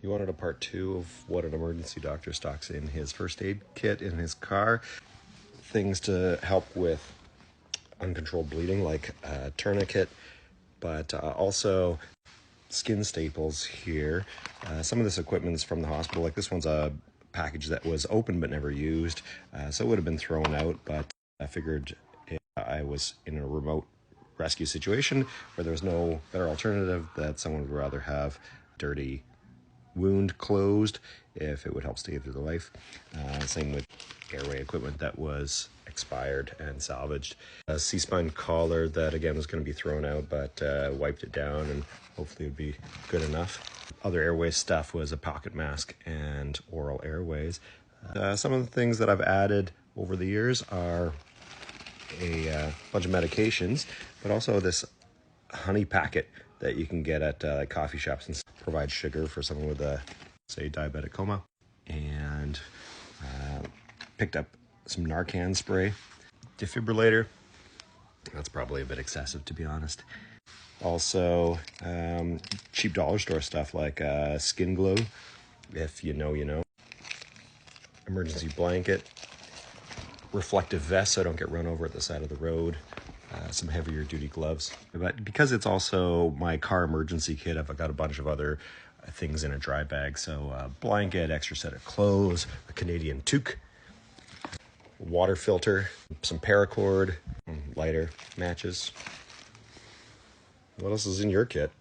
He wanted a part 2 of what an emergency doctor stocks in his first aid kit in his car. Things to help with uncontrolled bleeding, like a tourniquet, but also skin staples here. Some of this equipment is from the hospital. Like this one's a package that was open but never used, so it would have been thrown out, but I figured if I was in a remote rescue situation where there was no better alternative, that someone would rather have dirty wound closed if it would help save their life. Same with airway equipment that was expired and salvaged. A C-spine collar that again was going to be thrown out, but wiped it down and hopefully it would be good enough. Other airway stuff was a pocket mask and oral airways. Some of the things that I've added over the years are a bunch of medications, but also this honey packet that you can get at coffee shops and provide sugar for someone with a, say, diabetic coma. And picked up some Narcan spray. Defibrillator. That's probably a bit excessive, to be honest. Also, cheap dollar store stuff like Skin Glow, if you know, you know. Emergency blanket. Reflective vest so I don't get run over at the side of the road. Some heavier duty gloves. But because it's also my car emergency kit, I've got a bunch of other things in a dry bag. So blanket, extra set of clothes, a Canadian toque, water filter, some paracord, lighter, matches. What else is in your kit?